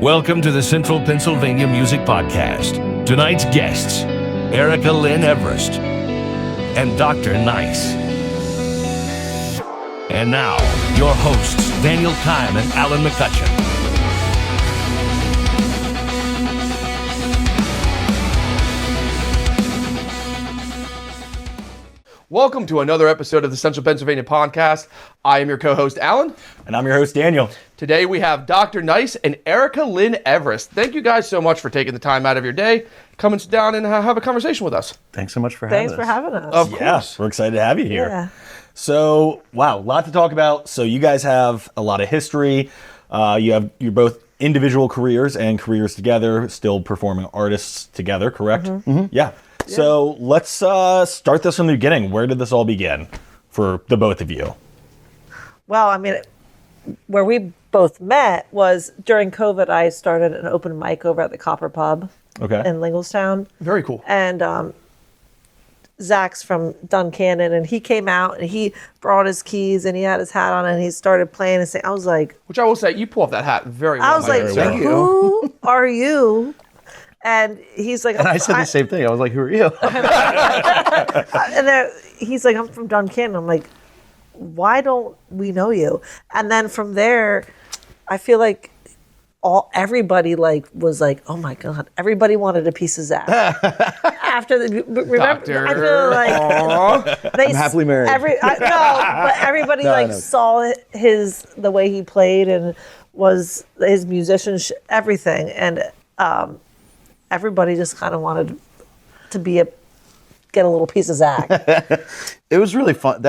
Welcome to the Central Pennsylvania Music Podcast. Tonight's guests, Lyn Everest and Dr. Nyce. And now, your hosts, Daniel Kime and Alan McCutcheon. Welcome to another episode of the Central Pennsylvania Podcast. I am your co-host, Alan. And I'm your host, Daniel. Today we have Dr. Nyce and Lyn Everest. Thank you guys so much for taking the time out of your day, come and sit down and have a conversation with us. Thanks so much for having us. Thanks for having us. Of course. Yeah, we're excited to have you here. Yeah. So, wow, a lot to talk about. So you guys have a lot of history. You're both individual careers and careers together, still performing artists together, correct? Mm-hmm. Yeah. So let's start this from the beginning. Where did this all begin for the both of you? Well, I mean, where we both met was during COVID. I started an open mic over at the Copper Pub in Linglestown. Very cool. And Zach's from Duncannon, and he came out and he brought his keys and he had his hat on and he started playing and saying, I was like... Which I will say, you pull off that hat very well. I was like, who are you? And he's like... And I said the same thing. I was like, who are you? And then he's like, I'm from Duncannon. I'm like, why don't we know you? And then from there, I feel like everybody was like, oh my God, everybody wanted a piece of Zach. After the remember, Doctor. I feel like I'm happily married. But everybody saw the way he played and was his musicianship, everything, and everybody just kind of wanted to get a little piece of Zach. It was really fun.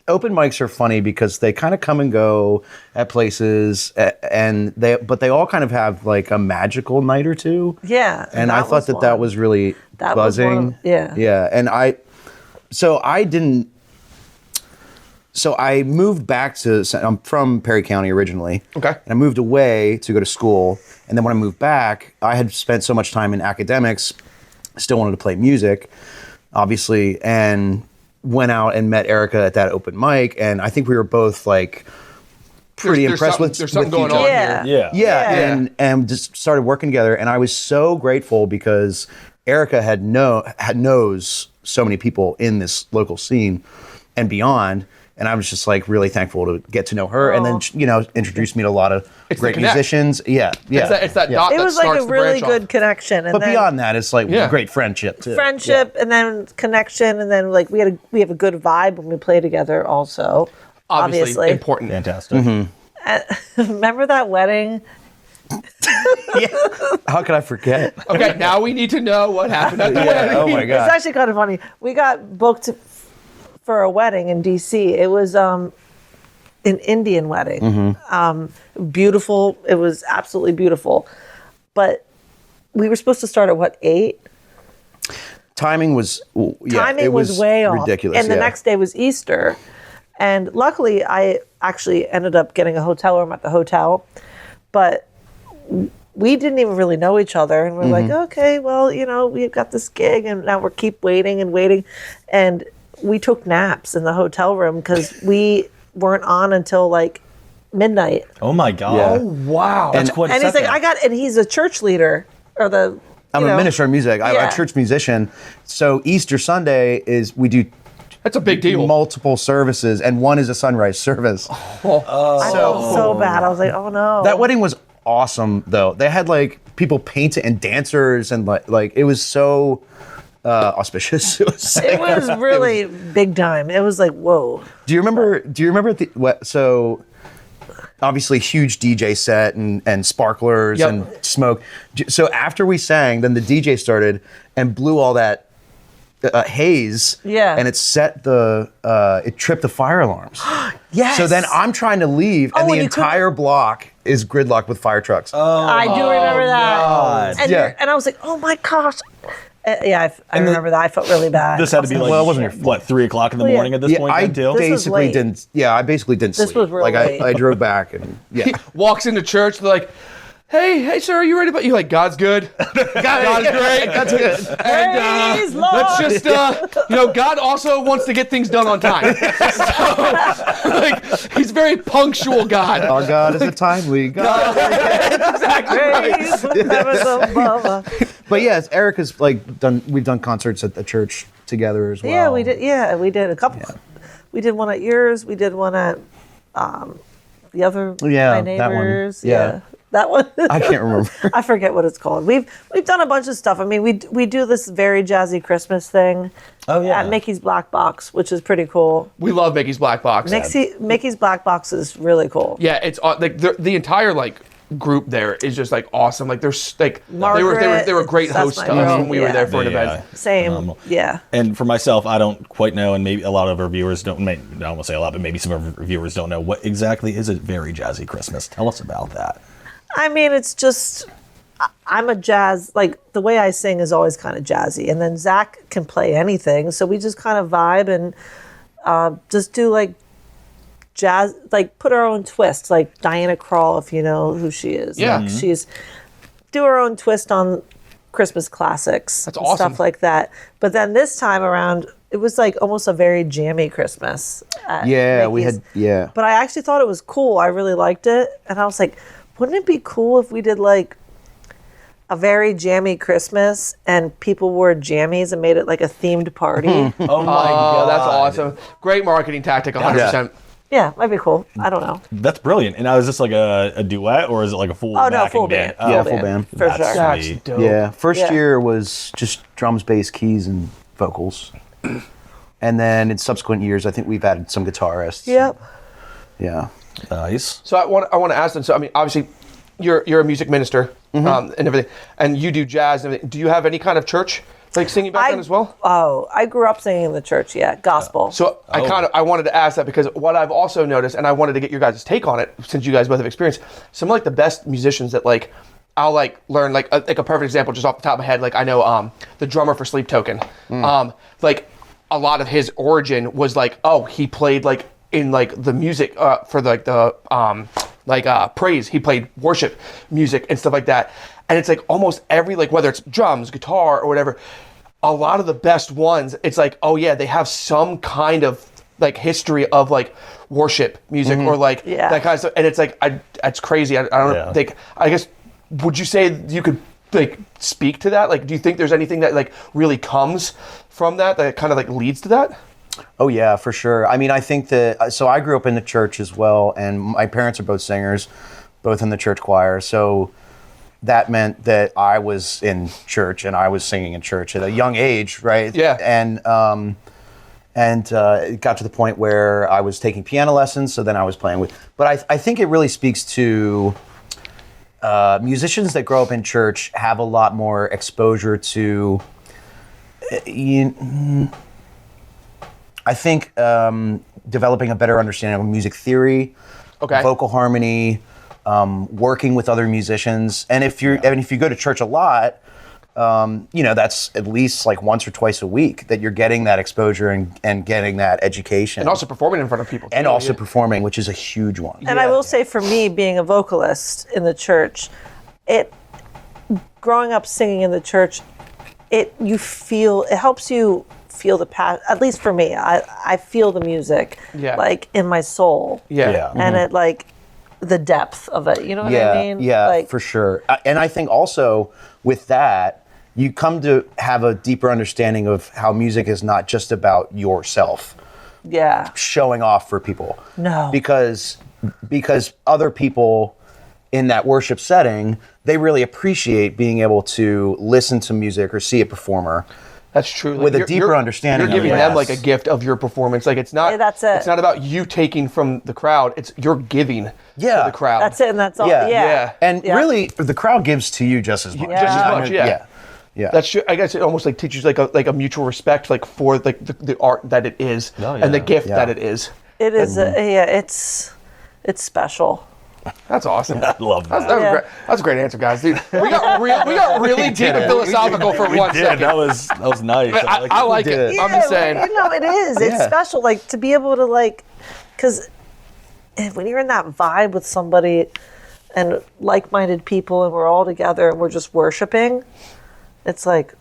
Open mics are funny because they kind of come and go at places, but they all kind of have like a magical night or two. Yeah. And I thought that was really buzzing. Yeah. And I moved back I'm from Perry County originally. Okay. And I moved away to go to school. And then when I moved back, I had spent so much time in academics, still wanted to play music, obviously, and went out and met Erica at that open mic. And I think we were both like pretty impressed with there's something going each other. on here. Yeah. And just started working together. And I was so grateful because Erica knows so many people in this local scene and beyond. And I was just like really thankful to get to know her, and then introduced me to a lot of great musicians. Yeah. It's that dot. It was that like starts a the really branch good off. connection. And but beyond that, it's like great friendship too. And then connection, and then like we have a good vibe when we play together. Also, obviously. important. Fantastic. Mm-hmm. Remember that wedding? How could I forget? Okay, now we need to know what happened at the wedding. Oh my God. It's actually kind of funny. We got booked for a wedding in DC. It was an Indian wedding. Mm-hmm. Beautiful. It was absolutely beautiful. But we were supposed to start at 8? Timing was Timing was way off. Ridiculous. And the next day was Easter. And luckily I actually ended up getting a hotel room at the hotel. But we didn't even really know each other. And we're like, okay, well, we've got this gig and now we keep waiting and waiting. And we took naps in the hotel room because we weren't on until like midnight. Oh my God. Yeah. Oh, wow. That's quite a And he's setback. like, and he's a church leader I'm a minister of music. I'm a church musician. So Easter Sunday we do That's a big deal. multiple services, and one is a sunrise service. I felt so bad. I was like, oh no. That wedding was awesome, though. They had like people painting and dancers, and like it was so auspicious. It was really big time. It was like, whoa. Do you remember so obviously huge DJ set and sparklers and smoke. So after we sang, then the DJ started and blew all that haze. Yeah. And it it tripped the fire alarms. Yes. So then I'm trying to leave, and the entire block is gridlocked with fire trucks. I do remember that. God. And I was like, oh my gosh. I remember that. I felt really bad. This had to be like, Well, it wasn't your fault. 3 o'clock in the morning at this point I then, too? basically didn't. Yeah, I basically didn't sleep. This was really late. I drove back and He walks into church, they're like, hey, sir, are you ready? But you're like, God's good. God's great. God's good. And Praise Lord. let's just, God also wants to get things done on time. So, like, he's very punctual God. Our God is a timely God. Exactly right. Praise the heavens above. But yes, Erica's we've done concerts at the church together as well. Yeah, we did. Yeah, we did a couple. We did one at yours. We did one at the other Yeah, my that one. neighbors. Yeah. That one. I can't remember. I forget what it's called. We've done a bunch of stuff. I mean, we do this very jazzy Christmas thing. Oh, yeah. At Mickey's Black Box, which is pretty cool. We love Mickey's Black Box. Mickey's Black Box is really cool. Yeah, it's like the entire group there is just like awesome. Like there's like Margaret, they were great that's hosts my to us girl. when we were Yeah. there for an Yeah. event. Same. Phenomenal. Yeah. And for myself, I don't quite know, and maybe a lot of our viewers don't. I don't want to say a lot, but maybe some of our viewers don't know what exactly is a very jazzy Christmas. Tell us about that. I mean, it's just, I'm a jazz, like the way I sing is always kind of jazzy. And then Zach can play anything. So we just kind of vibe and just do like jazz, like put our own twist, like Diana Krall, if you know who she is. Yeah. Like, she's do her own twist on Christmas classics. That's and awesome. Stuff like that. But then this time around, it was like almost a very jammy Christmas. at Yeah, we Mickey's. had, yeah. But I actually thought it was cool. I really liked it. And I was like, wouldn't it be cool if we did like a very jammy Christmas and people wore jammies and made it like a themed party? Oh my Oh, that's awesome. Great marketing tactic, 100%. Yeah, might be cool. I don't know. That's brilliant. And now is this like a duet or is it like a full Oh, no, backing full band? band. Yeah, Full full band. For That's sure. That's sweet. dope. Yeah, first Yeah. year was just drums, bass, keys, and vocals. And then in subsequent years, I think we've added some guitarists. Yep. Yeah. Nice. So I want to ask them. So I mean, obviously, you're a music minister and everything, and you do jazz and everything. Do you have any kind of church like singing background as well? Oh, I grew up singing in the church, gospel. So I wanted to ask that because what I've also noticed, and I wanted to get your guys' take on it, since you guys both have experience. Some of like the best musicians that like I'll like learn like a perfect example just off the top of my head. Like I know the drummer for Sleep Token. Like a lot of his origin was like he played like in like the music for like the praise. He played worship music and stuff like that. And it's like almost every, like whether it's drums, guitar, or whatever, a lot of the best ones, it's like, oh yeah, they have some kind of like history of like worship music or like that kind of stuff. And it's like, it's crazy. I don't think, I guess, would you say you could like speak to that? Like, do you think there's anything that like really comes from that kind of like leads to that? Oh yeah, for sure. I mean, I think that, so I grew up in the church as well, and my parents are both singers, both in the church choir. So that meant that I was in church and I was singing in church at a young age, right? Yeah. And it got to the point where I was taking piano lessons, so then I was playing with, but I think it really speaks to musicians that grow up in church have a lot more exposure to, I think developing a better understanding of music theory, vocal harmony, working with other musicians, and if you go to church a lot, that's at least like once or twice a week that you're getting that exposure and getting that education, And also performing in front of people. and too, also yeah. performing, which is a huge one. And I will say, for me, being a vocalist in the church, growing up singing in the church, it helps you feel the passion. At least for me, I feel the music, like in my soul. Yeah. And it like the depth of it. You know what I mean? Yeah, like, for sure. And I think also with that, you come to have a deeper understanding of how music is not just about yourself. Yeah. Showing off for people. No. Because other people in that worship setting, they really appreciate being able to listen to music or see a performer. That's true. Like, With a deeper understanding You're of giving it. them Yes. like a gift of your performance. Like it's not. Yeah, that's it. It's not about you taking from the crowd. It's you're giving to the crowd. That's it, and that's all. Yeah. Yeah. And really, the crowd gives to you just as much. Just as much. Yeah. Yeah. That's true. I guess it almost like teaches like a mutual respect like for like the art that it is and the gift that it is. It is. It's special. That's awesome. I love that. That's a great answer, guys. Dude, we got really deep and philosophical for 1 second. That was nice. I like it. I'm just saying. It is. It's special. Like to be able to because when you're in that vibe with somebody, and like-minded people, and we're all together and we're just worshiping, it's like,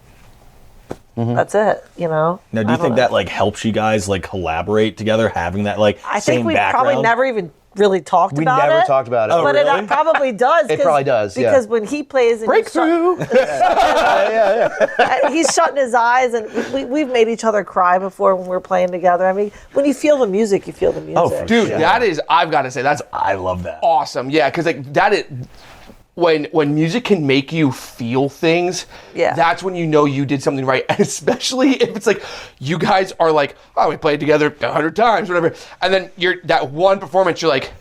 that's it, you know? Now, do you think that like helps you guys like collaborate together, having that like I same think we background? probably never even really talked We about it. never talked about it. Oh, But really? it probably does. It probably does, yeah. Because when he plays and he's shutting his eyes, and we've made each other cry before when we're playing together. I mean, when you feel the music, you feel the music. Oh, for Dude, sure. that is, I've got to say, that's I love that. awesome. Yeah, because like that is when music can make you feel things. Yeah. That's when you know you did something right, and especially if it's like you guys are like, oh, we played together 100 times, whatever, and then you're that one performance, you're like,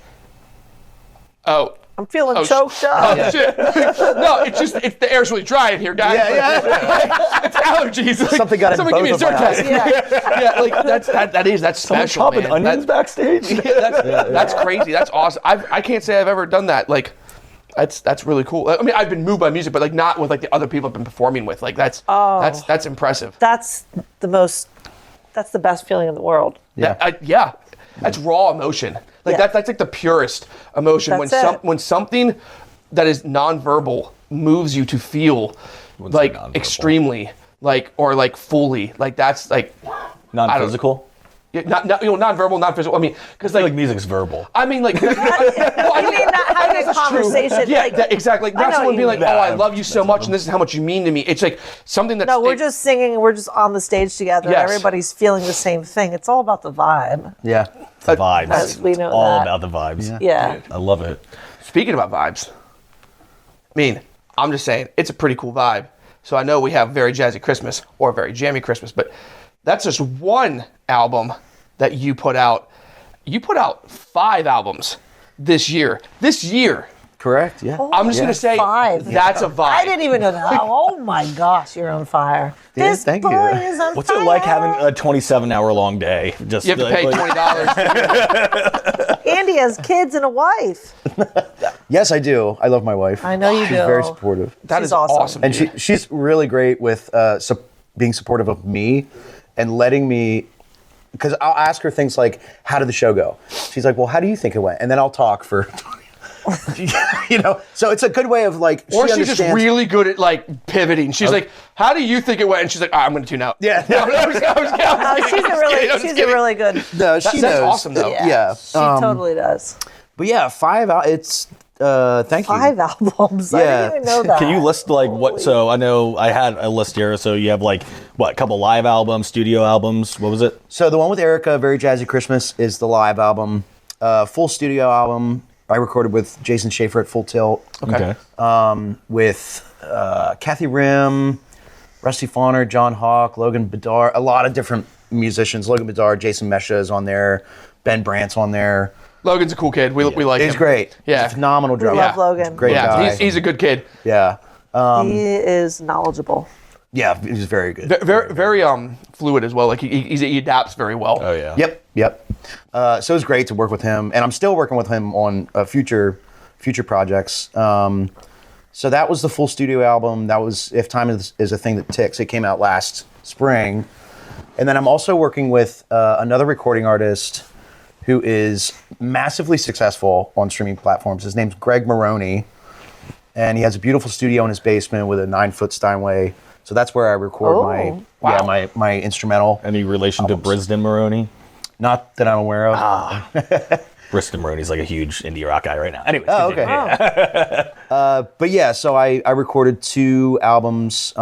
oh. I'm feeling Oh, choked up. Oh, shit. No, it's the air's really dry in here, guys. It's allergies. Like, Something got in someone give me a both of my Zyrtec. Yeah. Yeah, like that's special, Chopping man. onions backstage. That's crazy. That's awesome. I can't say I've ever done that. Like, that's really cool. I mean, I've been moved by music, but like not with like the other people I've been performing with. Like that's impressive. That's the best feeling in the world. Yeah. That's raw emotion. Like Yeah. that's like the purest emotion. That's it. When something that is nonverbal moves you to feel like nonverbal. extremely, like or like fully, like that's like Non-physical? nonverbal, non-physical. I mean, because Like music's verbal. I mean, like, well, I mean, not having a conversation. yeah, like, exactly. Like, I not know someone what being you like, mean. "Oh, I love you so much, and this is how much you mean to me." It's like something that's No, we're just singing and we're just on the stage together. Yes. Everybody's feeling the same thing. It's all about the vibe. Yeah. The vibes. As we know It's all that. about the vibes. Yeah. I love it. Speaking about vibes, I mean, I'm just saying it's a pretty cool vibe. So I know we have Very Jazzy Christmas or Very Jammy Christmas, but that's just one album that you put out. You put out 5 albums this year. Correct. Yeah. I'm just gonna say 5. that's a vibe. I didn't even know that. Oh my gosh, you're on fire. Yeah, This thank boy you. is on What's fire. it like having a 27-hour-long day? Just You have to pay $20. Andy has kids and a wife. Yes, I do. I love my wife. I know you She's do. very supportive. That She's is awesome. And dude. she's really great with being supportive of me and letting me, because I'll ask her things like, how did the show go? She's like, well, how do you think it went? And then I'll talk for, so it's a good way of like, Or she she's just understands- really good at like pivoting. She's like, "How do you think it went?" And she's like, "I'm going to tune out." Yeah. No, I was kidding. She's a really good. No, she That's knows. awesome, though. Yeah. She totally does. But yeah, 5 out. It's, thank you. 5 albums. I Yeah. didn't even know that. Can you list like what? So I know I had a list here. So you have like what? A couple live albums, studio albums. What was it? So the one with Erica, Very Jazzy Christmas, is the live album. Full studio album. I recorded with Jason Schaefer at Full Tilt. Okay. With Kathy Rim, Rusty Fauner, John Hawk, Logan Bedard, a lot of different musicians. Logan Bedard, Jason Mesha is on there, Ben Brandt's on there. Logan's a cool kid. We like him. He's great. Yeah. He's a phenomenal drummer. love Logan. Great guy. Yeah, he's a good kid. Yeah. He is knowledgeable. Yeah, he's very good. Very fluid as well. Like he adapts very well. Oh yeah. Yep. So it was great to work with him, and I'm still working with him on future projects. So that was the full studio album. That was If Time is a Thing That Ticks. It came out last spring, and then I'm also working with another recording artist who is massively successful on streaming platforms. His name's Greg Maroney, and he has a beautiful studio in his basement with a 9-foot Steinway. So that's where I record my instrumental. Any relation to Brisden Maroney? Not that I'm aware of. Brisden Maroney's like a huge indie rock guy right now. Anyways. Oh, continue. okay. But yeah, so I recorded 2 albums, 3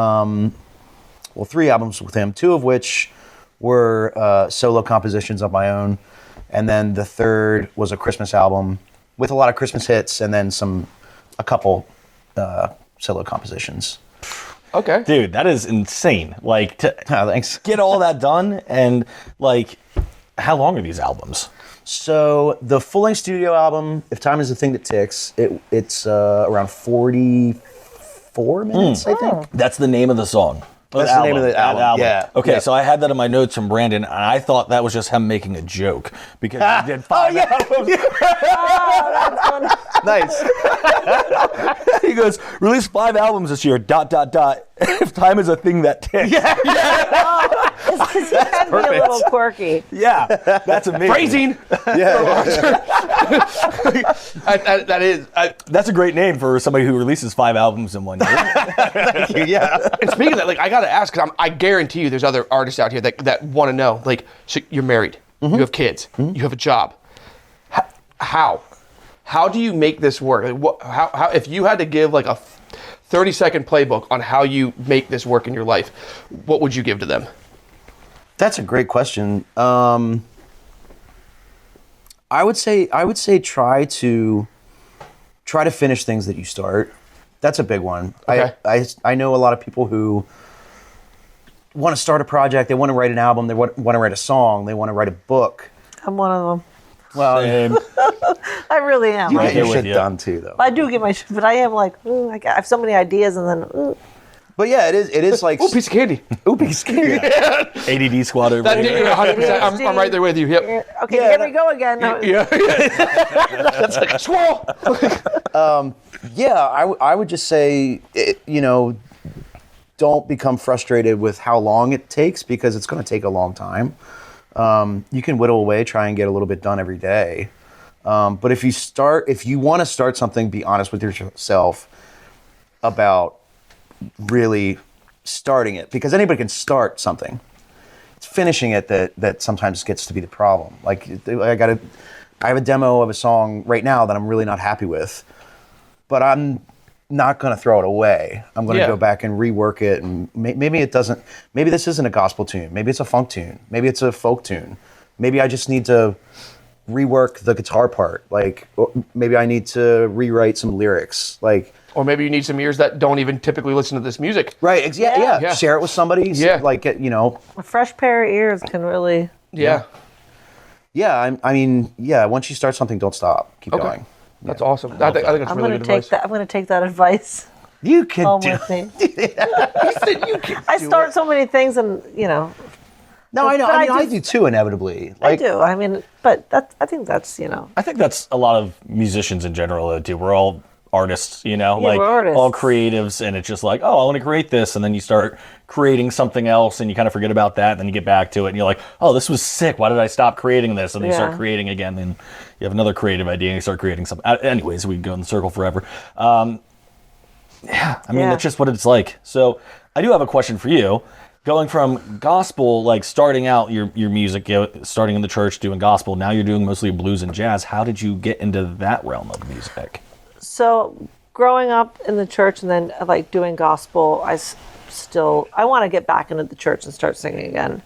albums with him, 2 of which were solo compositions of my own. And then the third was a Christmas album with a lot of Christmas hits and then a couple solo compositions. Okay. Dude, that is insane. Like to Thanks. get all that done, and like, how long are these albums? So the full-length studio album, If Time is a Thing That Ticks, it's around 44 minutes, I think. That's the name of the song. That's the name of the That album, yeah. Okay, Yeah. so I had that in my notes from Brandon, and I thought that was just him making a joke because he did 5 albums. Nice. He goes, release 5 albums this year, ... If time is a thing that ticks. Yeah, It's because he can be a little quirky. that's amazing. Phrasing. Yeah. That is. That's a great name for somebody who releases 5 albums in 1 year. Thank you. Yeah. And speaking of that, like I gotta ask, because I guarantee you, there's other artists out here that want to know. Like, so you're married, you have kids, you have a job. How do you make this work? Like, how if you had to give like a 30-second playbook on how you make this work in your life, what would you give to them? That's a great question. I would say try to finish things that you start. That's a big one. Okay. I know a lot of people who want to start a project, they want to write an album, they want to write a song, they want to write a book. I'm one of them. Well, Same. I really am. you Right get there your with shit you. done too, though. I do get my shit, but I am like, I have so many ideas, and then But yeah, it is like Ooh, piece of candy. piece of cake. ADD squad over That, here. 100%. I'm right there with you. Yep. okay, Yeah, here we go again. No, Yeah. That's like squirrel. Yeah, I would just say, don't become frustrated with how long it takes, because it's going to take a long time. You can whittle away, try and get a little bit done every day. But if you want to start something, be honest with yourself about really starting it, because anybody can start something. It's finishing it that sometimes gets to be the problem. Like I have a demo of a song right now that I'm really not happy with, but I'm not going to throw it away. I'm going to Yeah. go back and rework it, and maybe this isn't a gospel tune. Maybe it's a funk tune. Maybe it's a folk tune. Maybe I just need to rework the guitar part. Like, or maybe I need to rewrite some lyrics. Like, Or maybe you need some ears that don't even typically listen to this music. right? Yeah. Yeah. Share it with somebody. Yeah. Like, a fresh pair of ears can really. Yeah. Yeah. I mean, once you start something, don't stop. Keep Okay. going. That's awesome. I think that's I'm really gonna good take advice. that. I'm gonna take that advice You can home do. with me. I start so many things, and No, I know. But I mean, I just- do too, inevitably. I Like, do. I mean, but I think that's I think that's a lot of musicians in general though, too. We're all artists, like we're artists. all creatives, and it's just like, oh, I want to create this, and then you start creating something else, and you kind of forget about that, and then you get back to it, and you're like, oh, this was sick. Why did I stop creating this? And then you start Yeah. creating again, and you have another creative idea, and you start creating something. Anyways, we can go in the circle forever. Yeah, I mean, Yeah. that's just what it's like. So I do have a question for you. Going from gospel, like starting out your music, starting in the church, doing gospel, now you're doing mostly blues and jazz. How did you get into that realm of music? So growing up in the church and then like doing gospel, I want to get back into the church and start singing again.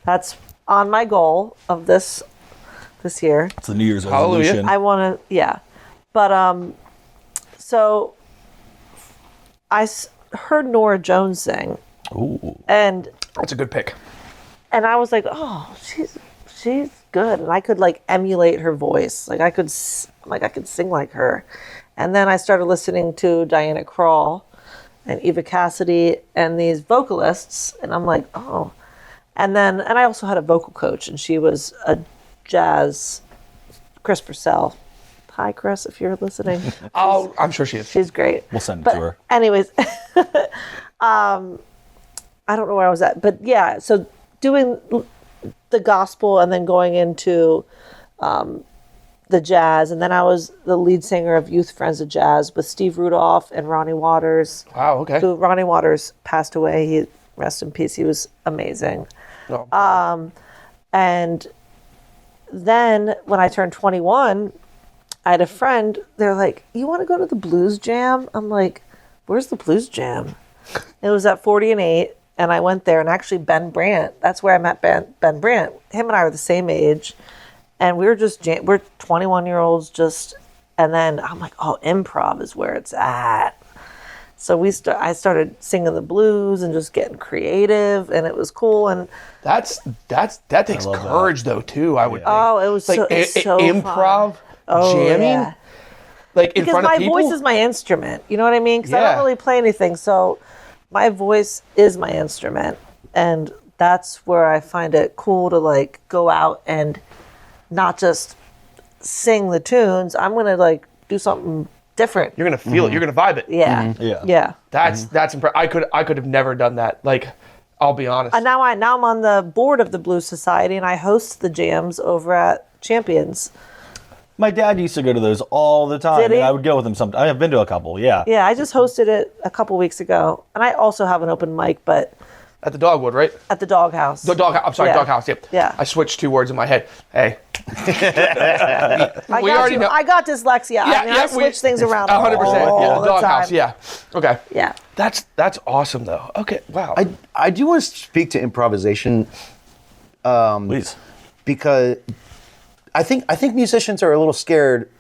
That's on my goal of this year. It's the New Year's Hallelujah. resolution. I want to, yeah. But so I heard Nora Jones sing, Ooh. and That's a good pick. I was like, oh, she's good, and I could like emulate her voice. Like I could sing like her. And then I started listening to Diana Krall and Eva Cassidy and these vocalists, and I'm like, oh. And I also had a vocal coach, and she was a jazz, Chris Purcell. Hi, Chris, if you're listening. Oh, I'm sure she is. She's great. We'll send it But to her. anyways, I don't know where I was at, but yeah, so doing the gospel and then going into the jazz, and then I was the lead singer of Youth Friends of Jazz with Steve Rudolph and Ronnie Waters. Wow, okay. Who Ronnie Waters passed away. He rest in peace. He was amazing. No. And then when I turned 21, I had a friend. They're like, "You want to go to the blues jam?" I'm like, "Where's the blues jam?" It was at 40 and 8, and I went there. And actually, Ben Brandt. That's where I met Ben Brandt. Him and I were the same age, and we were just we're 21-year-olds just. And then I'm like, "Oh, improv is where it's at." So I started singing the blues and just getting creative, and it was cool. And that takes love that. courage though too. I would think. oh, it was like it's so improv, fun. jamming, Yeah. like in Because front of my people. voice is my instrument. You know what I mean? Because I Yeah. don't really play anything, so my voice is my instrument, and that's where I find it cool to like go out and not just sing the tunes. I'm gonna like do something different. You're gonna feel it. You're gonna vibe it. Yeah. Yeah. Yeah. That's impressive. I could have never done that. Like, I'll be honest. And now I'm on the board of the Blues Society, and I host the jams over at Champions. My dad used to go to those all the time. Did he? And I would go with him sometimes. I've been to a couple, yeah. Yeah, I just hosted it a couple weeks ago, and I also have an open mic, but At the Dogwood, right? at the Doghouse. The dog. I'm sorry, Yeah. Doghouse. Yep. Yeah. I switched 2 words in my head. Hey. I we got already you. know- I got dyslexia. I switch things around 100%. all Yeah. The the Doghouse. time. Yeah. Okay. Yeah. That's awesome though. Okay. Wow. I do want to speak to improvisation Please. because I think musicians are a little scared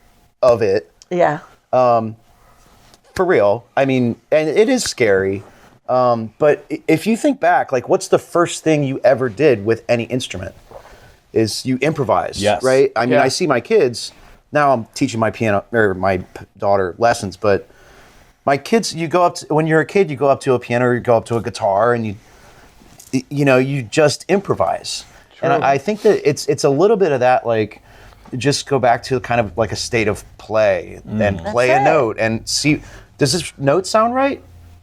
of it. Yeah. For real. I mean, and it is scary. But if you think back, like, what's the first thing you ever did with any instrument? Is you improvise, Yes. right? I mean, Yeah. I see my kids now. I'm teaching my piano or my daughter lessons, but my kids, you go up to, when you're a kid, you go up to a piano or you go up to a guitar, and you just improvise. And I think that it's a little bit of that, like, just go back to kind of like a state of play and play That's a it. note and see, does this note sound right?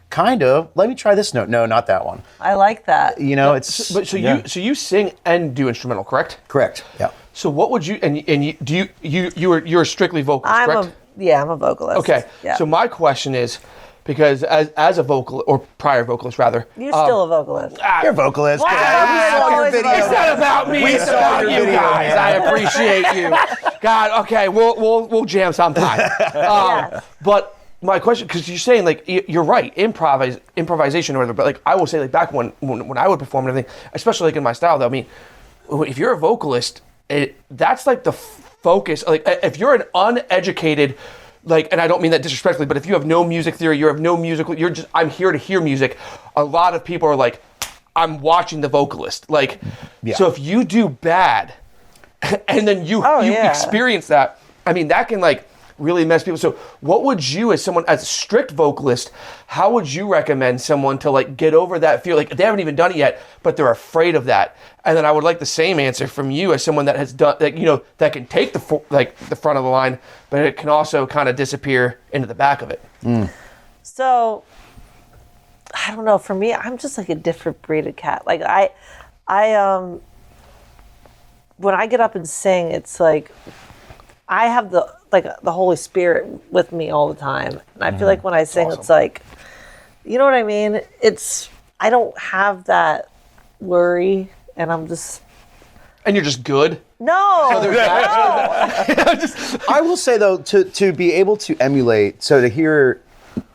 Kind of. Let me try this note. No, not that one. I like that. You know, it's But so Yeah. you sing and do instrumental, correct? correct. Yeah. So what would you and you're strictly vocalist, correct? I'm a vocalist. Okay. Yeah. So my question is, because as a vocalist or prior vocalist rather, You're still a vocalist. You're a vocalist. Wow, Yeah, we saw your always video. it's not about me. It's saw about your you video, guys. man. I appreciate you. God. Okay. We'll jam sometime. Yes. But my question, because you're saying like you're right, improvisation or whatever. But like I will say, like back when I would perform and everything, especially like in my style, though. I mean, if you're a vocalist, that's like the focus. Like if you're an uneducated, like, and I don't mean that disrespectfully, but if you have no music theory, you have no musical, you're just, I'm here to hear music. A lot of people are like, I'm watching the vocalist. Like, Yeah. so if you do bad, and then you yeah. experience that, I mean, that can like really mess people. So what would you, as a strict vocalist, how would you recommend someone to like get over that fear? Like they haven't even done it yet, but they're afraid of that. And then I would like the same answer from you as someone that has done, like, that can take the front of the line, but it can also kind of disappear into the back of it. So, I don't know. For me, I'm just like a different breed of cat. Like I when I get up and sing, it's like I have the Holy Spirit with me all the time. And I feel like when I sing, it's like, you know what I mean? I don't have that worry, and I'm just And you're just good. no. There's that. I will say though, to be able to emulate, so to hear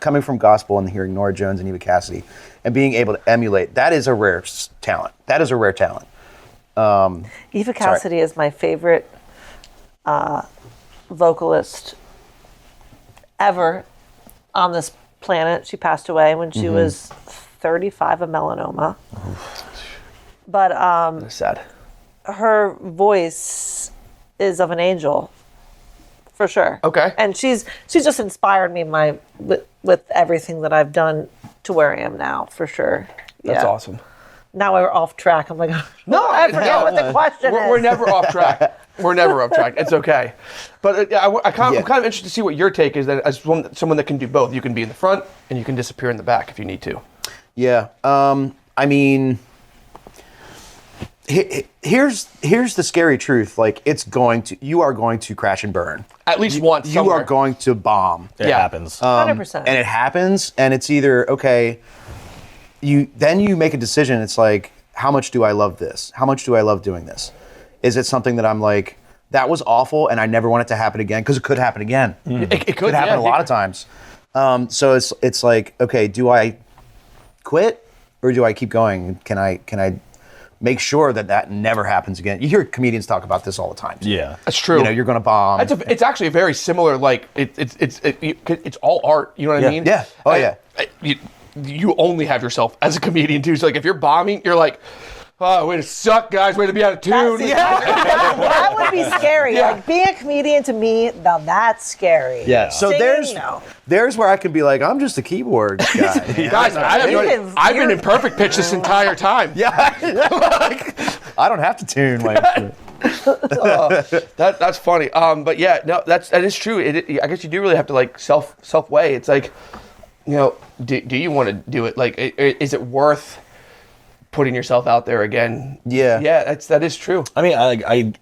coming from gospel and hearing Nora Jones and Eva Cassidy, and being able to emulate, that is a rare talent. That is a rare talent. Eva Cassidy is my favorite vocalist ever on this planet. She passed away when she was 35 of melanoma. But That's sad. her voice is of an angel, for sure. Okay. And she's just inspired me with everything that I've done to where I am now, for sure. That's Yeah. awesome. Now we're off track. I'm like, No, I forget what the question is. We're never off track. We're never off track. It's okay. But I'm kind of interested to see what your take is then as someone that can do both. You can be in the front and you can disappear in the back if you need to. Yeah. I mean, here's the scary truth. Like, you are going to crash and burn. At least once. You somewhere. are going to bomb. It Yeah. happens. 100%. And it happens, and it's either, okay, you make a decision. It's like, how much do I love this? How much do I love doing this? Is it something that I'm like, that was awful and I never want it to happen again? Because it could happen again. It Could happen a lot of times. So it's like, okay, do I quit or do I keep going? Can I make sure that never happens again? You hear comedians talk about this all the time. Yeah. That's true. You know, you're going to bomb. It's actually a very similar, like, it's all art. You know what I mean? Yeah. Oh, yeah. You only have yourself as a comedian, too. So, like, if you're bombing, you're like, oh, way to suck, guys. Way to be out of tune. That would be scary. Yeah. Like, being a comedian to me, now that's scary. Yeah. So Singing, there's where I can be like, I'm just a keyboard guy. man. Guys, I've been in perfect pitch this entire time. Yeah. I don't have to tune my instrument. That's funny. But yeah, no, that is true. I guess you do really have to like self weigh. It's like, do you want to do it? Like, is it worth putting yourself out there again. Yeah. That is true. I mean,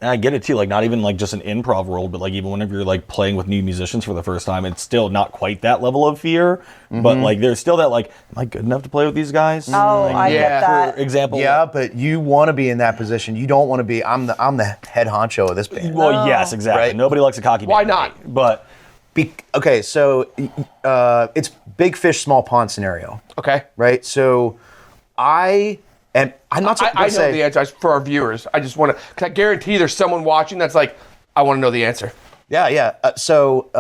I get it too. Like, not even like just an improv world, but like even whenever you're like playing with new musicians for the first time, it's still not quite that level of fear. But like, there's still that like, am I good enough to play with these guys? Oh, Like, I get that. For example. Yeah, but you want to be in that position. You don't want to be. I'm the head honcho of this band. Well, yes, exactly. Right. Nobody likes a cocky. Why bandmate, not? But Okay, so it's big fish, small pond scenario, Okay. right? So I'm not. I know the answer for our viewers. I just want to, because I guarantee there's someone watching that's like, I want to know the answer. Yeah. So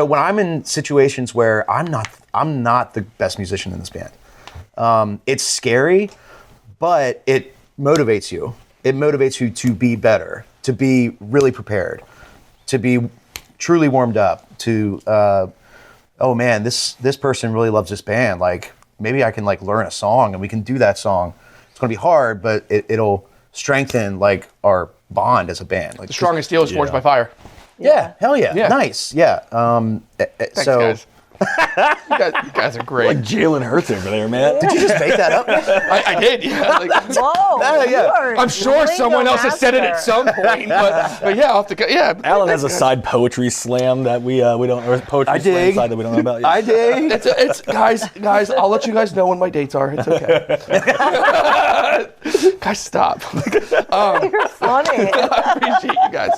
when I'm in situations where I'm not the best musician in this band, it's scary, but it motivates you. It motivates you to be better, to be really prepared, to be truly warmed up. To oh man, this person really loves this band. Like maybe I can like learn a song and we can do that song. It's gonna be hard, but it'll strengthen like our bond as a band. Like The strongest steel is forged by fire. Yeah, hell yeah. Yeah. Nice. Yeah. Thanks, guys. You guys are great. like Jalen Hurts over there, man. Did you just make that up? I did. Yeah. Like, Whoa. Yeah. you are I'm sure lingo someone else has said it at master. some point, but yeah, I'll have to. Yeah. Alan has a side poetry slam that we don't, or poetry I slam dig. side that we don't know about yet. I did. It's guys. I'll let you guys know when my dates are. It's okay. Guys, stop. You're funny. I appreciate you guys.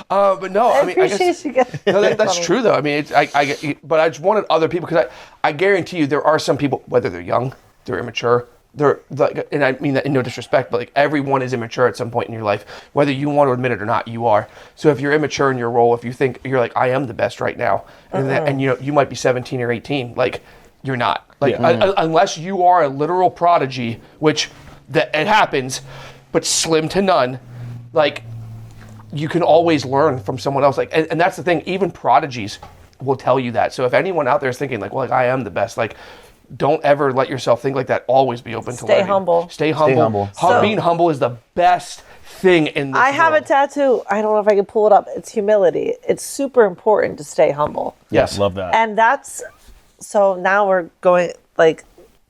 But no, I mean, I guess, appreciate you guys. no, that's Funny. true though. I mean, it's, I get, but I just wanted other people because I guarantee you there are some people, whether they're young, they're immature, they're like, and I mean that in no disrespect, but like everyone is immature at some point in your life, whether you want to admit it or not. You are. So if you're immature in your role, if you think you're like, I am the best right now, and you know you might be 17 or 18, like you're not. Like unless you are a literal prodigy, which it happens, but slim to none. Like you can always learn from someone else. Like, and that's the thing. Even prodigies will tell you that. So if anyone out there is thinking like, well, like I am the best, like don't ever let yourself think like that. Always be open to learning. humble. Stay humble. Being humble is the best thing in this I have a world. tattoo. I don't know if I can pull it up. It's humility. It's super important to stay humble. Yes. Love that. And that's, so now we're going, like,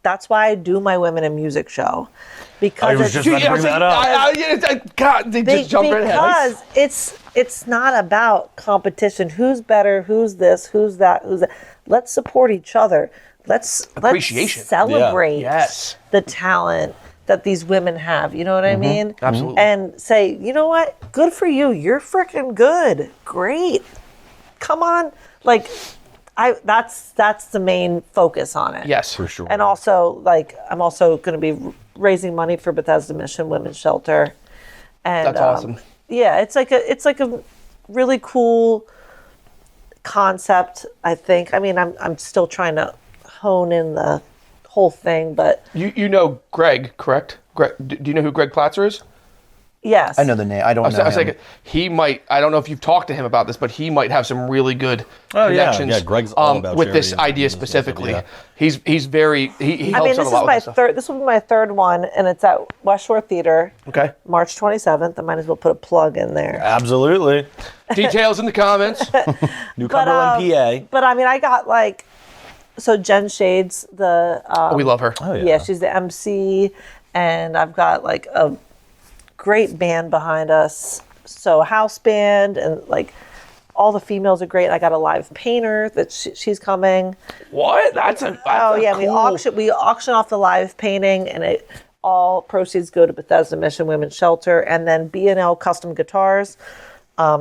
that's why I do my Women in Music show. Because I was just about to bring that up. God, they just jumped right ahead. Because it's not about competition. Who's better? Who's this? Who's that? Who's that? Let's support each other. Let's Appreciation. celebrate Yes. the talent that these women have. You know what I mean? Absolutely. And say, you know what? Good for you. You're freaking good. Great. Come on. Like, that's the main focus on it. Yes. For sure. And also, like, I'm also going to be raising money for Bethesda Mission Women's Shelter. And That's awesome. yeah, it's like a really cool concept, I think. I mean, I'm still trying to hone in the whole thing, but You know Greg, correct? Greg, do you know who Greg Platzer is? yes. I know the name. I don't know I was him. like, he might. I don't know if you've talked to him about this, but he might have some really good Oh, yeah. connections. Yeah, Greg's all about with this charities and idea this stuff, specifically. yeah. He's very. He I helps mean, out this a lot is my with this third. This will be my third one, and it's at West Shore Theater. Okay. March 27th. I might as well put a plug in there. Absolutely. Details in the comments. New Cumberland, PA. But I mean, I got like, so Jen Shades, the We love her. Oh, yeah, she's the MC, and I've got like a great band behind us. So house band, and like all the females are great. I got a live painter that she's coming. What? That's a. We auction off the live painting, and all proceeds go to Bethesda Mission Women's Shelter, and then B&L Custom Guitars.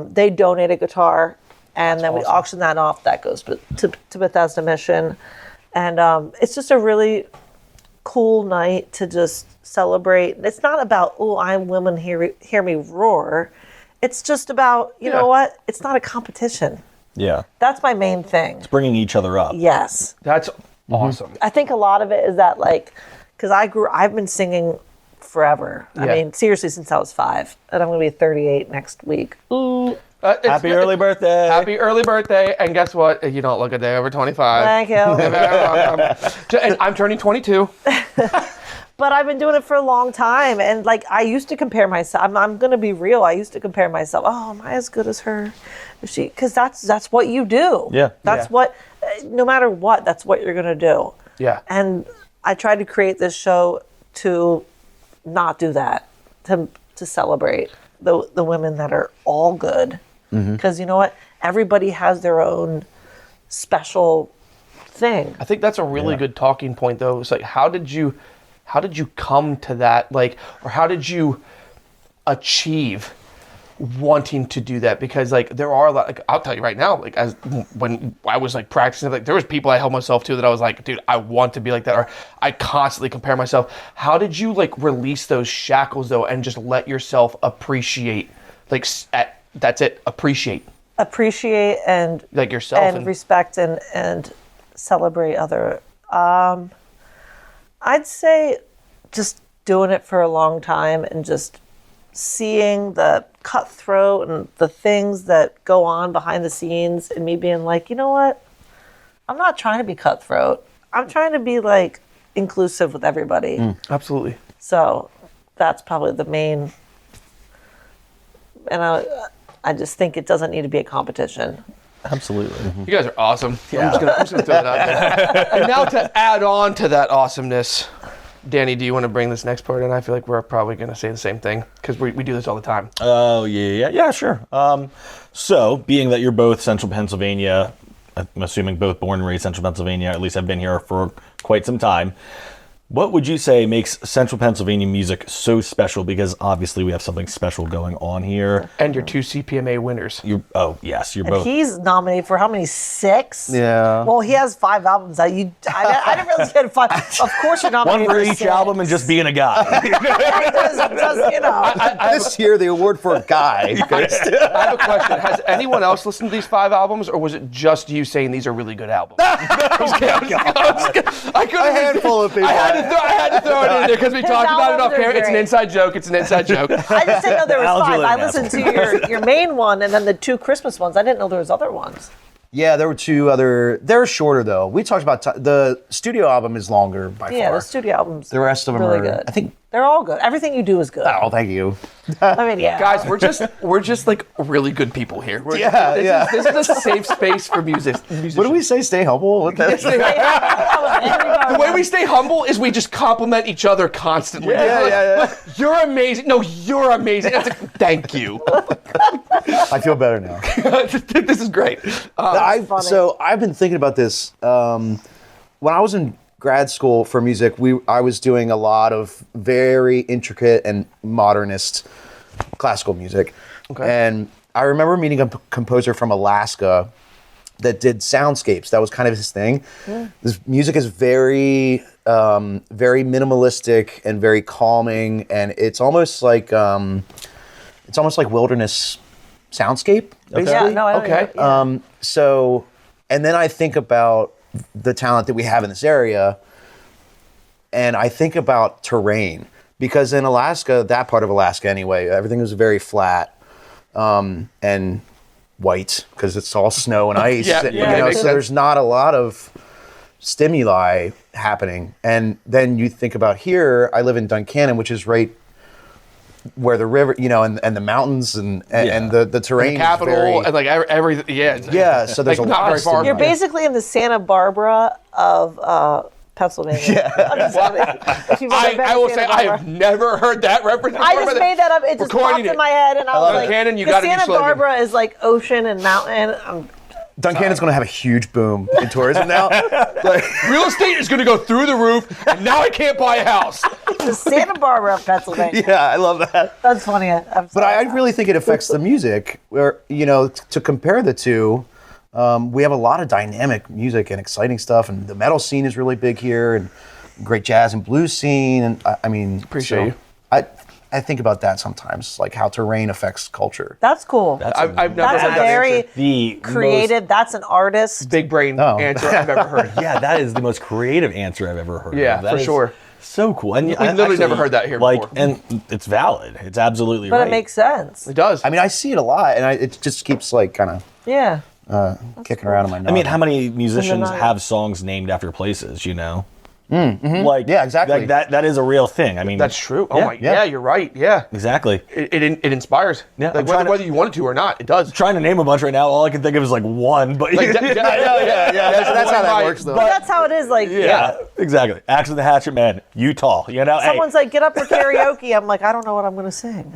They donate a guitar, and then we auction that off. That goes to Bethesda Mission, and it's just a really cool night to just celebrate. It's not about, oh, I'm women, hear me roar. It's just about, you know what? It's not a competition. Yeah. That's my main thing. Bringing each other up. Yes. That's awesome. I think a lot of it is that, like, because I've been singing forever. I Yeah. mean, seriously, since I was 5. And I'm going to be 38 next week. Ooh. Happy early birthday. Happy early birthday. And guess what? You don't look a day over 25. Thank you. And I'm turning 22. But I've been doing it for a long time. And, like, I used to compare myself. I'm going to be real. I used to compare myself. Oh, am I as good as her? Because that's what you do. Yeah. That's what, no matter what, that's what you're going to do. Yeah. And I tried to create this show to not do that, to celebrate the women that are all good. Because you know what? Everybody has their own special thing. I think that's a really good talking point, though. It's like, how did you come to that? Like, or how did you achieve wanting to do that? Because like there are a lot, like I'll tell you right now, like as when I was like practicing, like there was people I held myself to that I was like, dude, I want to be like that, or I constantly compare myself. How did you like release those shackles though and just let yourself appreciate, like that's it, appreciate and like yourself and respect and celebrate other. I'd say just doing it for a long time and just seeing the cutthroat and the things that go on behind the scenes, and me being like, you know what? I'm not trying to be cutthroat. I'm trying to be like inclusive with everybody. Absolutely. So that's probably the main. And I just think it doesn't need to be a competition. Absolutely. You guys are awesome. I'm just gonna throw it out there. And now to add on to that awesomeness, Danny, do you want to bring this next part in? I feel like we're probably going to say the same thing because we do this all the time. Oh, yeah, sure. So, being that you're both Central Pennsylvania, I'm assuming both born and raised Central Pennsylvania, at least have been here for quite some time, what would you say makes Central Pennsylvania music so special? Because obviously we have something special going on here. And you're 2 CPMA winners. You're both. He's nominated for how many? 6? Yeah. Well, he has 5 albums. I didn't realize he had 5. Of course you're nominated One for for each 6. album and just being a guy. Just, you know. This year, the award for a guy goes to... I have a question. Has anyone else listened to these 5 albums, or was it just you saying these are really good albums? I couldn't. A handful of people. I had to throw it in there because we talked about it off camera. It's an inside joke. It's an inside joke. I just didn't know there was 5. Really I listened to your main one and then the 2 Christmas ones. I didn't know there was other ones. Yeah, there were 2 other... They're shorter, though. We talked about... the studio album is longer by far. Yeah, the studio albums. The rest of them really are... good. I think... They're all good. Everything you do is good. Oh, thank you. I mean, yeah. Guys, we're just like really good people here. Yeah. This is a safe space for musicians. What do we say? Stay humble? What the... The way we stay humble is we just compliment each other constantly. Yeah. You're amazing. No, you're amazing. That's thank you. I feel better now. This is great. So I've been thinking about this. When I was in grad school for music, I was doing a lot of very intricate and modernist classical music. Okay. And I remember meeting a composer from Alaska that did soundscapes. That was kind of his thing. Yeah. This music is very, very minimalistic and very calming, and it's almost like wilderness soundscape, basically. Yeah, no, okay. So, and then I think about the talent that we have in this area, and I think about terrain, because in Alaska, that part of Alaska anyway, everything was very flat and white because it's all snow and ice. So there's not a lot of stimuli happening. And then you think about here, I live in Duncannon, which is right where the river, and the mountains and the terrain. The capital is very, and like everything. Yeah. So there's like a not lot very of far. stimuli. You're basically in the Santa Barbara of Pennsylvania. Yeah. I'm just kidding. I will say I have never heard that reference. I just made that up. It just popped in my head, and I was like, Duncannon, you because gotta do Santa slogan. Barbara is like ocean and mountain. Duncannon's going to have a huge boom in tourism now. Real estate is going to go through the roof, and now I can't buy a house. The Santa Barbara of Pennsylvania. Yeah, I love that. That's funny. But I really think it affects the music. Where to compare the two, we have a lot of dynamic music and exciting stuff, and the metal scene is really big here, and great jazz and blues scene. And I mean, appreciate you. I think about that sometimes, like how terrain affects culture. That's cool. I've never That's heard a that very answer. creative. That's an artist. Big brain answer I've ever heard. Yeah, that is the most creative answer I've ever heard. Yeah, That for is sure. So cool. And We've literally never heard that here before. And it's valid. It's absolutely But right. it makes sense. It does. I mean, I see it a lot, and it just keeps like kind of Yeah. kicking around in my nose. I mean, how many musicians night. have songs named after places, Mm-hmm. Like, yeah, exactly. Like that is a real thing. I mean, That's true. Yeah, you're right. Yeah. Exactly. It inspires. Yeah, Like whether you want it to or not, it does. Trying to name a bunch right now, all I can think of is like one, but Like, That's how that works, though. But that's how it is. Like, yeah, Exactly. Axe with the Hatchet Man, Utah. You know, Someone's like, get up for karaoke. I'm like, I don't know what I'm going to sing.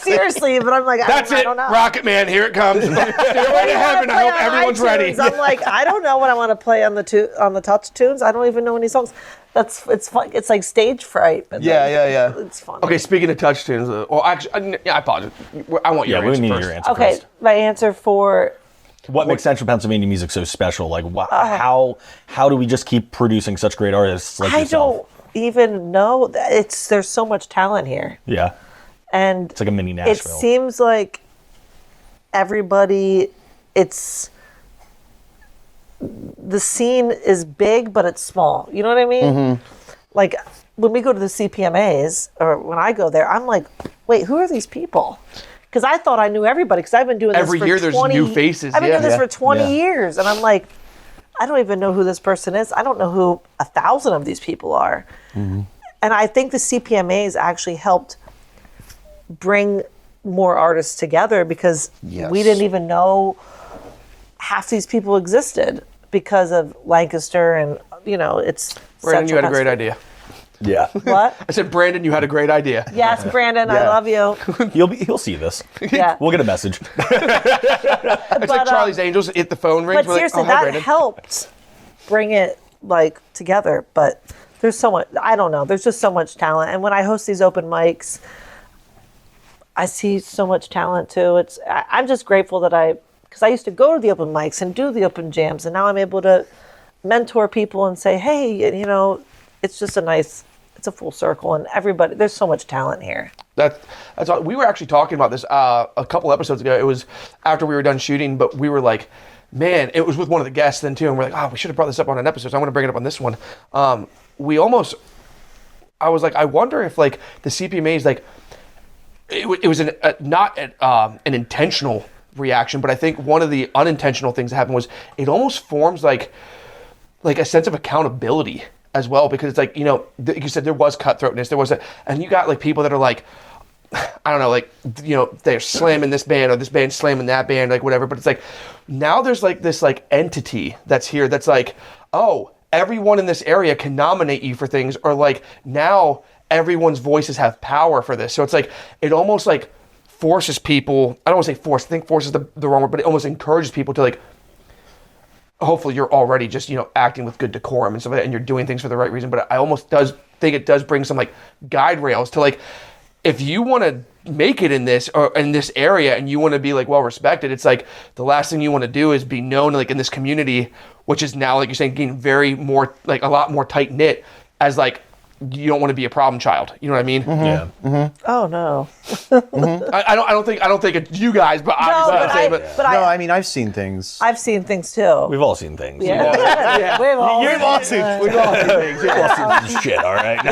Seriously, but I'm like, That's I it. don't know. Rocket Man, here it comes. Stairway to heaven. I hope everyone's ready. I'm like, I don't know what I want to play on the touch tunes. I don't even know any songs. It's fun. It's like stage fright. But Yeah. It's fun. Okay, speaking of touch tunes, well, actually, I apologize. I want your we answer need first. your answer Okay, first. my answer for What makes Central Pennsylvania music so special? Like, how do we just keep producing such great artists like I yourself? don't even know. There's so much talent here, Yeah, and it's like a mini Nashville. it seems like everybody. The scene is big, but it's small. You know what I mean? Mm-hmm. Like when we go to the CPMAs, or when I go there, I'm like, wait, who are these people? Because I thought I knew everybody. Because I've been doing Every this for year there's 20, new faces, I've been doing this yeah. for 20 Yeah. years, and I'm like, I don't even know who this person is. I don't know who 1,000 of these people are. Mm-hmm. And I think the CPMAs actually helped bring more artists together because Yes. we didn't even know half these people existed because of Lancaster, and it's Brandon, you Central had a great idea. Yeah, What? I said, Brandon, you had a great idea. Yes, Brandon, I Yeah. love you. he'll see this. Yeah. We'll get a message. It's like Charlie's Angels. Hit the phone rings. But we're like, seriously, oh, hi, that Brandon. helped bring it like together. But there's so much. I don't know. There's just so much talent. And when I host these open mics, I see so much talent too. I'm just grateful that because I used to go to the open mics and do the open jams, and now I'm able to mentor people and say, hey, it's just it's a full circle, and everybody. There's so much talent here. That's all. We were actually talking about this a couple episodes ago. It was after we were done shooting, but we were like, man, it was with one of the guests then too, and we're like, we should have brought this up on an episode, so I'm going to bring it up on this one. I was like, I wonder if like the CPMAs, like, it was not an intentional reaction, but I think one of the unintentional things that happened was it almost forms like a sense of accountability as well, because it's like, like you said, there was cutthroatness, and you got like people that are like, I don't know, like, they're slamming this band or this band slamming that band, like whatever. But it's like, now there's like this like entity that's here that's like, oh, everyone in this area can nominate you for things, or like now everyone's voices have power for this. So it's like, it almost like forces people, I don't want to say force, I think force is the wrong word, but it almost encourages people to like, hopefully you're already just, acting with good decorum and stuff like that, and you're doing things for the right reason. But I almost think it does bring some like guide rails to like, if you want to make it in this or in this area and you want to be like well respected, it's like the last thing you want to do is be known like in this community, which is now, like you're saying, getting a lot more tight knit, as like, you don't want to be a problem child. You know what I mean? Mm-hmm. Yeah. Oh no. I don't think it's you guys, but obviously I mean, I've seen things. I've seen things too. We've all seen things. Yeah. We've all seen things. We've all seen some shit, all right?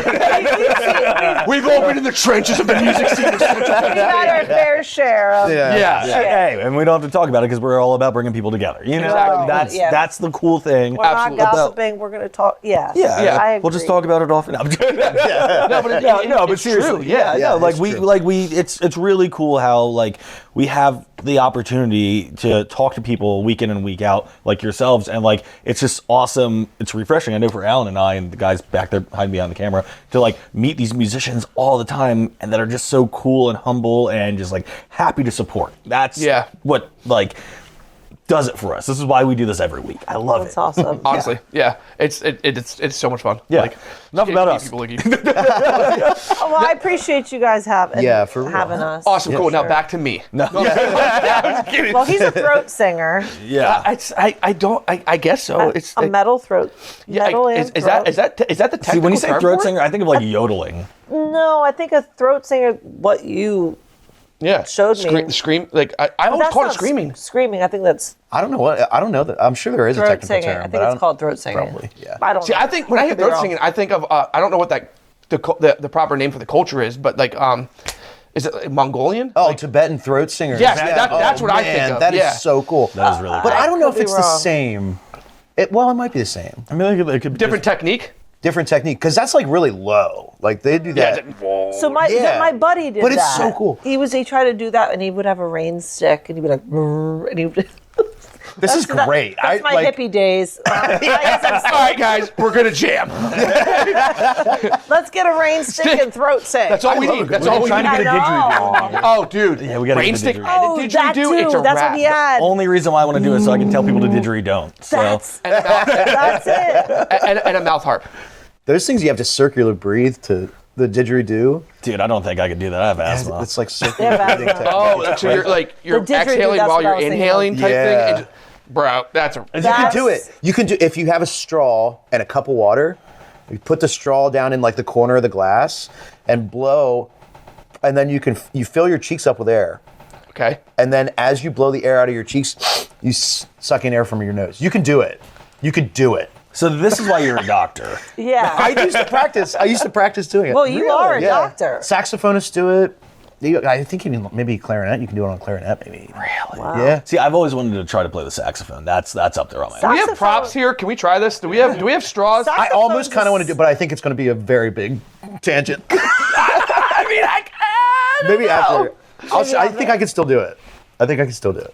we've all been in the trenches of the music scene. We've had our fair share of Yeah. Hey, and we don't have to talk about it because we're all about bringing people together. Exactly. That's the cool thing. We're not Absolutely. gossiping. We're going to talk. Yeah. Yeah, I we'll just agree. talk about it often. No, but but it's seriously, true. Yeah. Yeah, like it's true. it's really cool how like we have the opportunity to talk to people week in and week out like yourselves, and like it's just awesome. It's refreshing. I know for Alan and I and the guys back there behind me on the camera to like meet these musicians all the time and that are just so cool and humble and just like happy to support. That's what like does it for us. This is why we do this every week. I love That's it. awesome. Honestly, yeah. It's so much fun. Yeah. Like, Enough about us. people like you. Oh, well, I appreciate you guys having us. Awesome, cool. Now back to me. No. Well, he's a throat singer. Yeah. I guess so. It's a metal throat. Metal and is throat. that the technical See, when you say term throat for it? singer, I think of like yodeling. No, I think a throat singer. What you showed me. Scream. Like I always That's call it not screaming. Screaming. I think that's I don't know that. I'm sure there is a throat technical singing. term. I think but it's don't- called throat singing. Probably, yeah. I don't. See, know. I think when I hear could be throat wrong. singing, I think of I don't know what the proper name for the culture is, but like is it like Mongolian? Oh, Like, Tibetan throat singers. Yes, Yeah. that's what I think man, of, That is yeah. so cool. That is really But cool. I don't know if could be it's the wrong. same. It might be the same. I mean, it could be different technique. Different technique, because that's like really low. Like they do that. So my buddy did that. But it's so cool. He tried to do that, and he would have a rain stick, and he'd be like, "Brrr," and he would. This is great. That's my hippie days. I guess I'm All right, guys, we're gonna jam. Let's get a rain stick and throat sing. That's all we need. That's all we trying need. to get a didgeridoo. Oh, dude. Yeah, we gotta Rain get the stick didgeridoo. and Oh, a that didgeridoo. too. It's a That's wrap. what we had. Only reason why I want to do it is so I can tell people to didgeridoo. So That's it. And a mouth harp. Those things you have to circular breathe to the didgeridoo. dude, I don't think I could do that. I have asthma. It's like circular Yeah, breathing asthma. technique. Oh, so you're The didgeridoo, exhaling that's while what I you're was thinking inhaling of. type Yeah. thing. Bro, that's a. You can do it. You can do if you have a straw and a cup of water. You put the straw down in like the corner of the glass and blow, and then you fill your cheeks up with air. Okay. And then as you blow the air out of your cheeks, you suck in air from your nose. You can do it. You could do it. So this is why you're a doctor. Yeah. I used to practice doing it. Well, you are a doctor. Saxophonists do it. I think even maybe clarinet. You can do it on clarinet, maybe. Really? Wow. Yeah. See, I've always wanted to try to play the saxophone. That's up there on my Do we list. have props here? Can we try this? Do we have straws? I almost kind of want to do it, but I think it's going to be a very big tangent. I mean, Maybe after. I think I can still do it.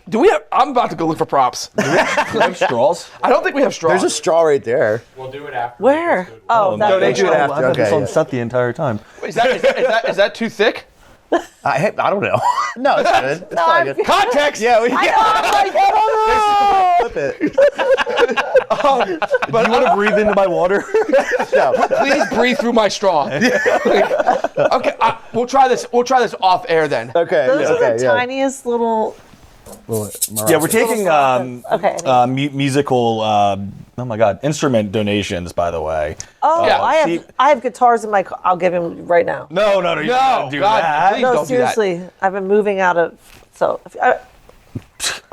Do we have? I'm about to go look for props. Do we have straws? I don't think we have straws. There's a straw right there. We'll do it after. Where? Oh, No, they that's do it right. after. I had this Okay, on yeah. set the entire time. Is that too thick? I don't know. No, it's good. It's probably good. Context. Yeah, we I flip it. Do you want to breathe into my water? No. Please breathe through my straw. Okay, we'll try this. We'll try this off air then. Okay. Those yeah, are okay, the yeah. tiniest little. Yeah, we're taking Okay. musical, oh my God, instrument donations, by the way. Oh, Yeah, I have guitars in my car. I'll give him right now. No, you No, can't do God, that. please. No, don't do that. seriously. I've been moving out of. So.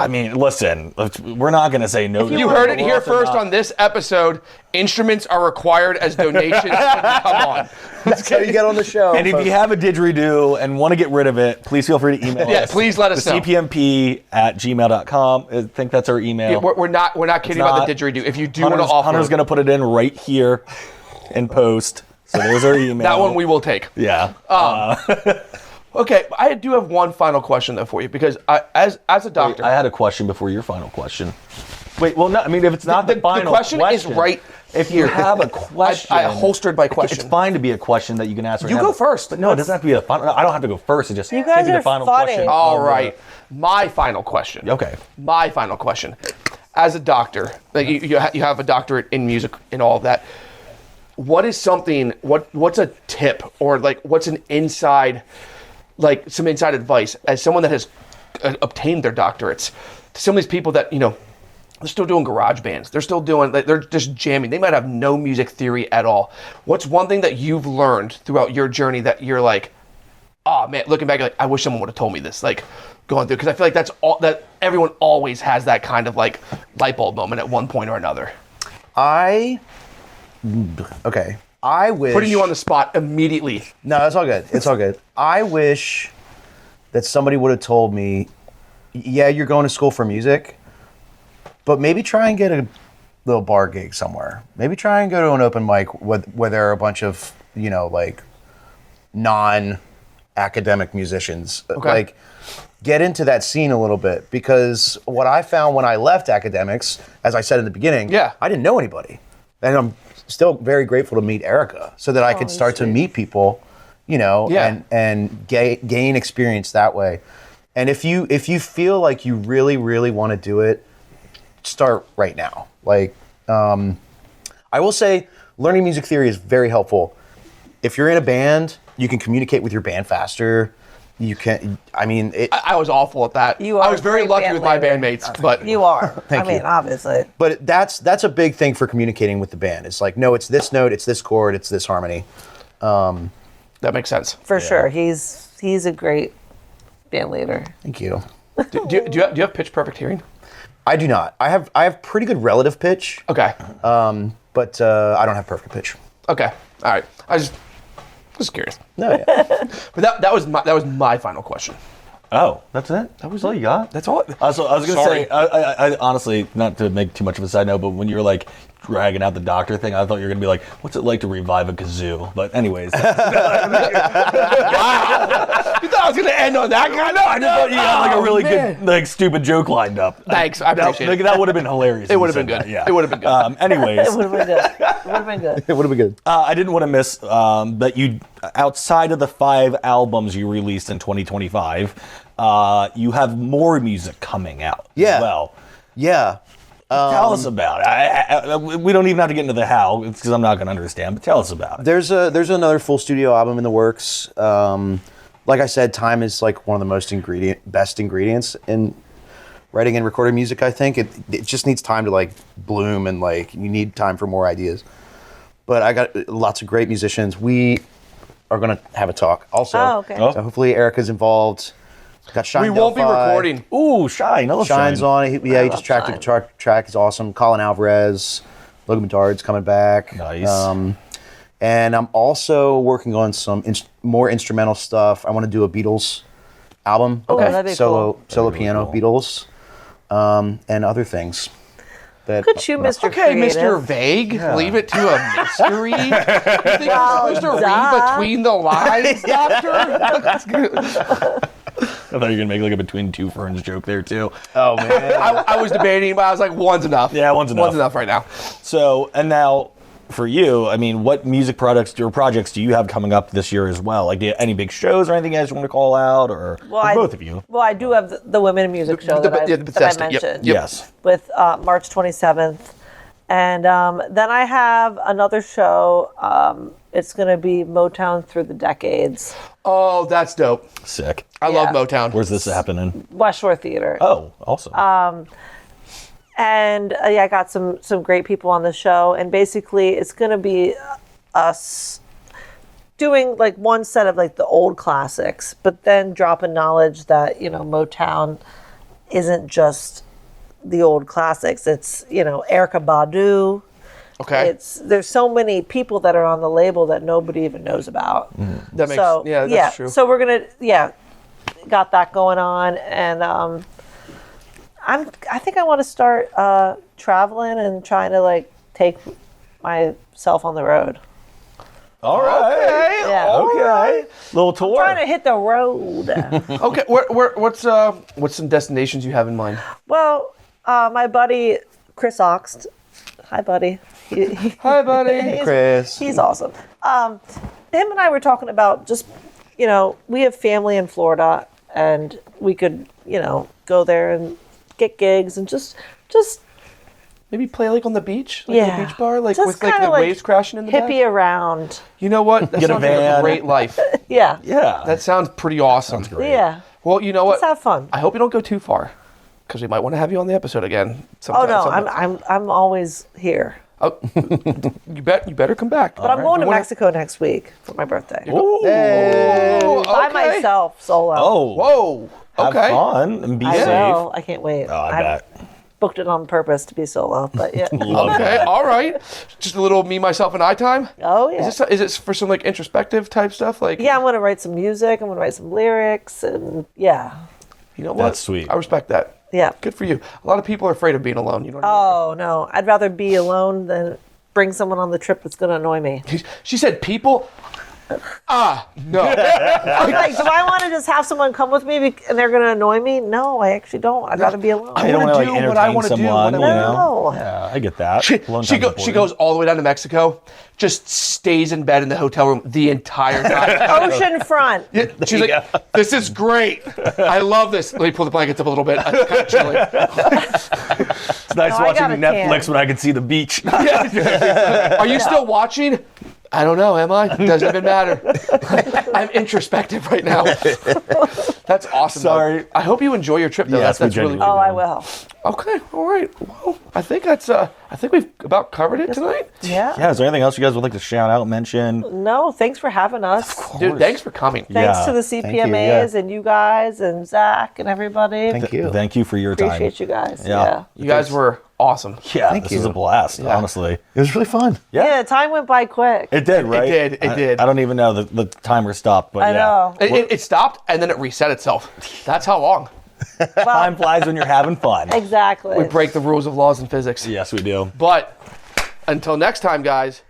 I mean, listen, we're not going to say no. You heard it here first on this episode. Instruments are required as donations. Come on. That's how you get on the show. And if you have a didgeridoo and want to get rid of it, please feel free to email us. Yeah, please let us know. CPMP@gmail.com. I think that's our email. Yeah, we're not kidding about the didgeridoo. If you do want to offer, Hunter's going to put it in right here in post. So there's our email. that one we will take. Yeah. Okay, I do have one final question though for you because as a doctor, I had a question before your final question. Wait, well, no, I mean, if it's not the final question is right If you have a question, I holstered my question. It's fine to be a question that you can ask. You go first. But no, it doesn't have to be a final. I don't have to go first. It just You guys can't be are the final funny. question. All of right, my final question. Okay. My final question. As a doctor, like you have a doctorate in music and all of that. What is something? What's a tip or like what's an inside? Like some inside advice as someone that has obtained their doctorates to some of these people that, they're still doing garage bands. They're still doing, they're just jamming. They might have no music theory at all. What's one thing that you've learned throughout your journey that you're like, oh man, looking back, like, I wish someone would have told me this, like going through, because I feel like that's all that everyone always has that kind of like light bulb moment at one point or another. I wish. Putting you on the spot immediately. No, it's all good. It's all good. I wish that somebody would have told me, yeah, you're going to school for music, but maybe try and get a little bar gig somewhere. Maybe try and go to an open mic where there are a bunch of, like non-academic musicians. Okay. Like, get into that scene a little bit, because what I found when I left academics, as I said in the beginning, I didn't know anybody. And I'm still very grateful to meet Erica so that I could start to meet people, and gain experience that way. And if you feel like you really, really want to do it, start right now. Like, I will say learning music theory is very helpful. If you're in a band, you can communicate with your band faster. You can, I was awful at that. You are I was very a great lucky band with my leader. bandmates, but You are. Thank you. Obviously. But that's a big thing for communicating with the band. It's like, no, it's this note, it's this chord, it's this harmony. that makes sense. For sure. He's a great band leader. Thank you. Do you have pitch perfect hearing? I do not. I have pretty good relative pitch, Okay. but I don't have perfect pitch. Okay. All right. I was curious. No, yeah. But that was my final question. Oh, that's it? That was all you got? That's all. So I was going to say, I honestly, not to make too much of a side note, but when you were like, dragging out the doctor thing, I thought you were gonna be like, "What's it like to revive a kazoo?" But anyways, Wow. You thought I was gonna end on that kind of? I just thought you had like a really man. good, like, stupid joke lined up. Thanks, I appreciate it. That would have been hilarious. It if would you have been said good. that, Yeah, It would have been good. Anyways, It would have been good. It would have been good. It would have been good. I didn't want to miss that you, outside of the 5 albums you released in 2025, you have more music coming out. Yeah. As well. Yeah. Tell us about it. We don't even have to get into the how, because I'm not going to understand. But tell us about it. There's another full studio album in the works. Like I said, time is like one of the best ingredients in writing and recording music. I think it just needs time to like bloom, and like you need time for more ideas. But I got lots of great musicians. We are gonna have a talk also. Oh, okay. So hopefully Erica's involved. Got Shine We won't be Delphi. recording. Ooh, Shine. I love Shine's Shine. on it. He love just tracked a Shine. guitar track. He's awesome. Colin Alvarez, Logan Bedard's coming back. Nice. And I'm also working on some more instrumental stuff. I want to do a Beatles album. Okay. That'd be solo cool. solo That'd be piano really cool. Beatles, and other things. That, Look at you, Mr. Okay, Creative. Mr. Vague. Leave it to a mystery. You think you're supposed to read between the lines, Doctor? I thought you were going to make like a between two ferns joke there, too. Oh man. I was debating, but I was like, one's enough. Yeah, one's enough. One's enough right now. So, and now for you, I mean, what music projects do you have coming up this year as well? Like, any big shows or anything you guys want to call out, or both of you? Well, I do have the Women in Music show that I Bethesda, yep, mentioned. yep. Yes. With March 27th. And then I have another show. It's going to be Motown Through the Decades. Oh, that's dope. Sick. I love Motown. Where's this happening? West Shore Theater. Oh, awesome. And I got some great people on the show. And basically, it's going to be us doing like one set of like the old classics, but then dropping knowledge that, Motown isn't just the old classics. It's, Erykah Badu. Okay. There's so many people that are on the label that nobody even knows about. That makes that's true. So we're gonna got that going on, and I think I want to start traveling and trying to like take myself on the road. All right. Yeah. Okay. Little tour. Trying to hit the road. Okay, what's some destinations you have in mind? Well, my buddy Chris Oxt. Hi, buddy. Hi, buddy. Chris. He's awesome. Him and I were talking about just, we have family in Florida, and we could, go there and get gigs and just Maybe play like on the beach, like yeah, a beach bar, like just with like kinda the waves crashing in the back. hippie around. You know what? That Get a sounds like a van. great life. Yeah. Yeah. That sounds pretty awesome. great. Yeah. Well, you know what? Let's have fun. I hope you don't go too far, because we might want to have you on the episode again. Oh no, sometime. I'm always here. Oh, you better come back. But I'm going to Mexico next week for my birthday. Ooh. Oh, By okay. myself, solo. Oh. Whoa. Have Okay. fun and be I safe. know. I can't wait. Oh, I bet. Booked it on purpose to be solo, but yeah. Love Okay. that. All right. Just a little me, myself, and I time. Oh yeah. Is it for some like introspective type stuff? Like, Yeah, I'm gonna write some music. I'm gonna write some lyrics, and yeah, you know what? That's sweet. I respect that. yeah. Good for you. A lot of people are afraid of being alone. You know what I Oh no, I'd rather be alone than bring someone on the trip that's gonna annoy me. mean? She said people. No. I'm like, do I want to just have someone come with me and they're gonna annoy me? No, I actually don't. I'd rather be alone. You don't wanna want to do like what I entertain wanna do someone, when you I know? No. Yeah, I get that. She Alone she time's important. goes all the way down to Mexico, just stays in bed in the hotel room the entire time. Ocean front. Yeah, she's like, this is great. I love this. Let me pull the blankets up a little bit. It's kind of chilly. It's nice No, I watching got a Netflix tan. when I can see the beach. Are you still watching? I don't know, am I? Doesn't even matter. I'm introspective right now. That's awesome. Sorry. Doug. I hope you enjoy your trip, though. Yes, that's we really genuinely Oh, I will. okay. All right. Well, I think we've about covered it tonight. Yeah. Yeah, is there anything else you guys would like to shout out, mention? No, thanks for having us. Dude, thanks for coming. Thanks Yeah. to the you, CPMAs yeah. and you guys and Zach and everybody. Thank you. Thank you for your time. Appreciate you guys. Yeah. Yeah. You guys were awesome. Yeah, Thank this you. is a blast, honestly. It was really fun. Yeah, time went by quick. It did, right? It did. I don't even know the timer stopped, but I yeah. know. It stopped and then it reset itself. That's how long. Time flies when you're having fun. Exactly. We break the rules of laws and physics. Yes, we do. But Until next time, guys.